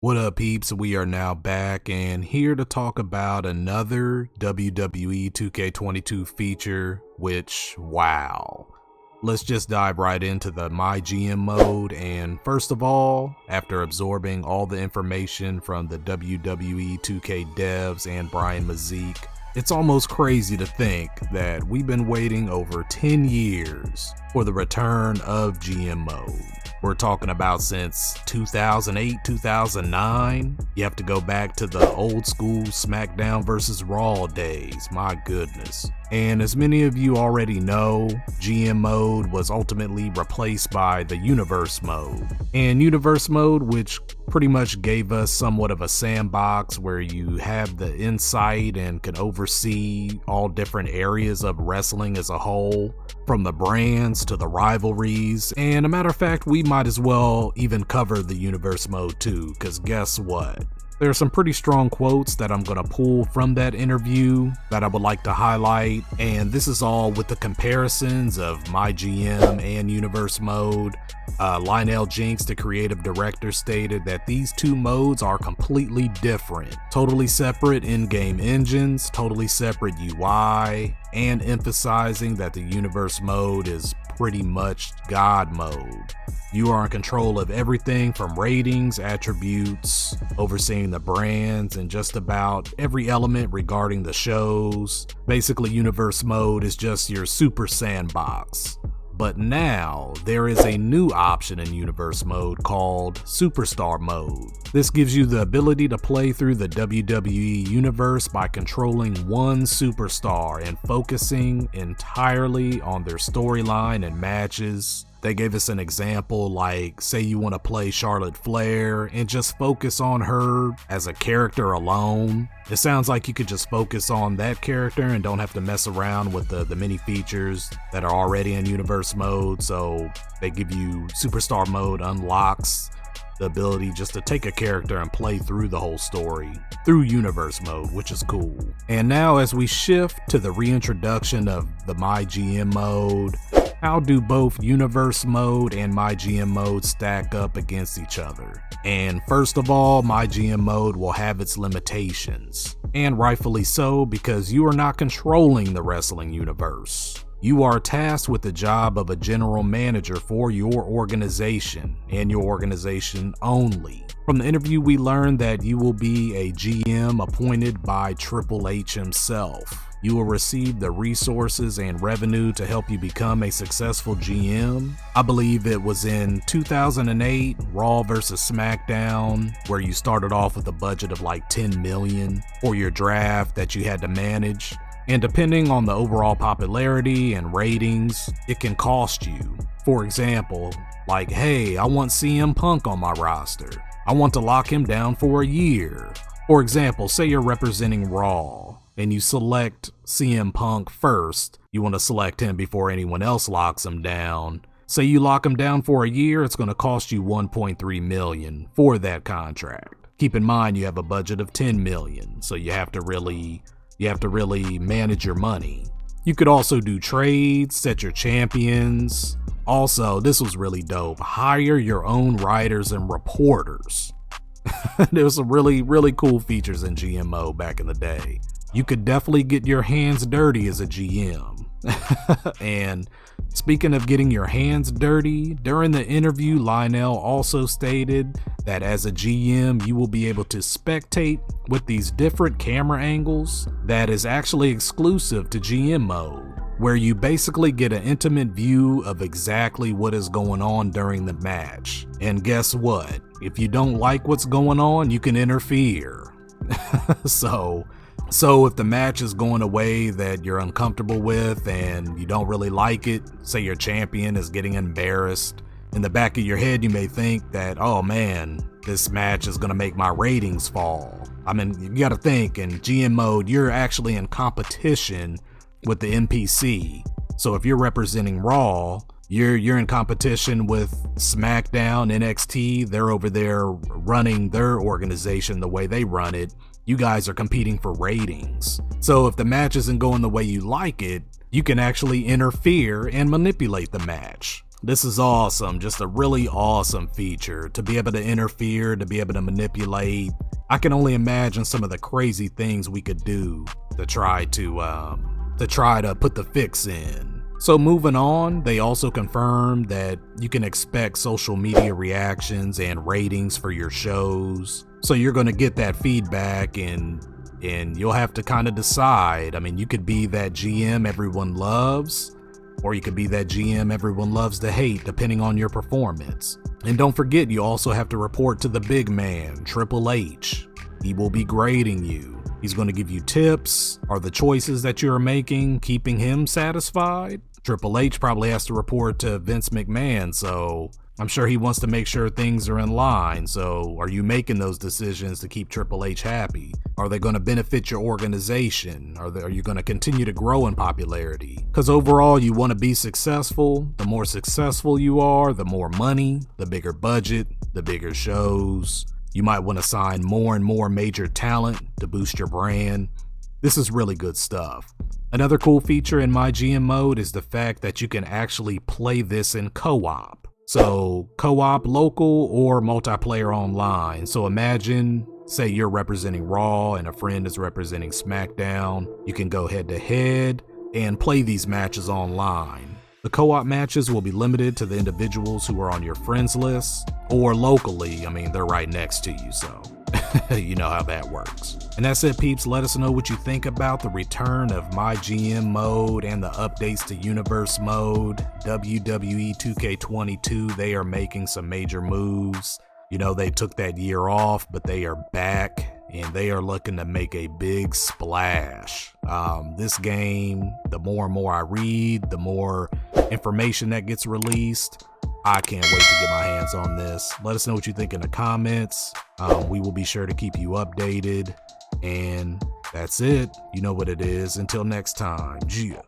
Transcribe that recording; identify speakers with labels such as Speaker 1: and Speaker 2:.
Speaker 1: What up, peeps? We are now back and here to talk about another WWE 2K22 feature, which, wow. Let's just dive right into the MyGM mode, and first of all, after absorbing all the information from the WWE 2K devs and Brian Mazik, it's almost crazy to think that we've been waiting over 10 years for the return of GM mode. We're talking about since 2008, 2009. You have to go back to the old school SmackDown vs. Raw days, my goodness. And as many of you already know, GM mode was ultimately replaced by the Universe mode. And Universe mode, which pretty much gave us somewhat of a sandbox where you have the insight and can oversee all different areas of wrestling as a whole, from the brands to the rivalries. And a matter of fact, we might as well even cover the Universe mode too, because guess what? There are some pretty strong quotes that I'm going to pull from that interview that I would like to highlight, and this is all with the comparisons of MyGM and Universe mode. Lionel Jinx, the creative director, stated that these two modes are completely different, totally separate in-game engines, totally separate UI, and emphasizing that the Universe mode is pretty much God mode. You are in control of everything from ratings, attributes, overseeing the brands, and just about every element regarding the shows. Basically, Universe mode is just your super sandbox. But now, there is a new option in Universe mode called Superstar mode. This gives you the ability to play through the WWE Universe by controlling one superstar and focusing entirely on their storyline and matches. They gave us an example, like say you want to play Charlotte Flair and just focus on her as a character alone. It sounds like you could just focus on that character and don't have to mess around with the many features that are already in Universe mode. So they give you Superstar mode unlocks the ability just to take a character and play through the whole story through Universe mode, which is cool. And now as we shift to the reintroduction of the MyGM mode, how do both Universe mode and MyGM mode stack up against each other? And first of all, MyGM mode will have its limitations, and rightfully so, because you are not controlling the wrestling universe. You are tasked with the job of a general manager for your organization, and your organization only. From the interview, we learned that you will be a GM appointed by Triple H himself. You will receive the resources and revenue to help you become a successful GM. I believe it was in 2008, Raw vs. SmackDown, where you started off with a budget of like 10 million for your draft that you had to manage. And depending on the overall popularity and ratings, it can cost you. For example, like, hey, I want CM Punk on my roster. I want to lock him down for a year. For example, say you're representing Raw and you select CM Punk first. You want to select him before anyone else locks him down. Say you lock him down for a year, it's going to cost you 1.3 million for that contract. Keep in mind you have a budget of 10 million, so you have to really manage your money. You could also do trades, set your champions. Also, this was really dope, hire your own writers and reporters. There was some really cool features in GM mode back in the day. You could definitely get your hands dirty as a GM. And speaking of getting your hands dirty, during the interview, Lionel also stated that as a GM, you will be able to spectate with these different camera angles that is actually exclusive to GM mode, where you basically get an intimate view of exactly what is going on during the match. And guess what? If you don't like what's going on, you can interfere. So if the match is going a way that you're uncomfortable with and you don't really like it, say your champion is getting embarrassed, in the back of your head you may think that, oh man, this match is going to make my ratings fall. I mean, you got to think, in GM mode, you're actually in competition with the NPC. So if you're representing Raw, you're in competition with SmackDown, NXT. They're over there running their organization the way they run it. You guys are competing for ratings. So if the match isn't going the way you like it, you can actually interfere and manipulate the match. This is awesome. Just a really awesome feature to be able to interfere, to be able to manipulate. I can only imagine some of the crazy things we could do to try to put the fix in. So moving on, they also confirmed that you can expect social media reactions and ratings for your shows. So you're going to get that feedback and you'll have to kind of decide. I mean, you could be that GM everyone loves, or you could be that GM everyone loves to hate, depending on your performance. And don't forget, you also have to report to the big man, Triple H. He will be grading you. He's going to give you tips. Are the choices that you're making keeping him satisfied? Triple H probably has to report to Vince McMahon, so I'm sure he wants to make sure things are in line. So are you making those decisions to keep Triple H happy? Are they going to benefit your organization? Are you going to continue to grow in popularity? Because overall, you want to be successful. The more successful you are, the more money, the bigger budget, the bigger shows. You might want to sign more and more major talent to boost your brand. This is really good stuff. Another cool feature in MyGM mode is the fact that you can actually play this in co-op. So co-op local or multiplayer online. So imagine, say you're representing Raw and a friend is representing SmackDown. You can go head to head and play these matches online. The co-op matches will be limited to the individuals who are on your friends list, or locally. I mean, they're right next to you, so you know how that works. And that's it, peeps. Let us know what you think about the return of MyGM mode and the updates to Universe mode. WWE 2K22, they are making some major moves. You know, they took that year off, but they are back and they are looking to make a big splash. This game, the more and more I read, the more information that gets released. I can't wait to get my hands on this. Let us know what you think in the comments. We will be sure to keep you updated. And that's it. You know what it is. Until next time. Yeah.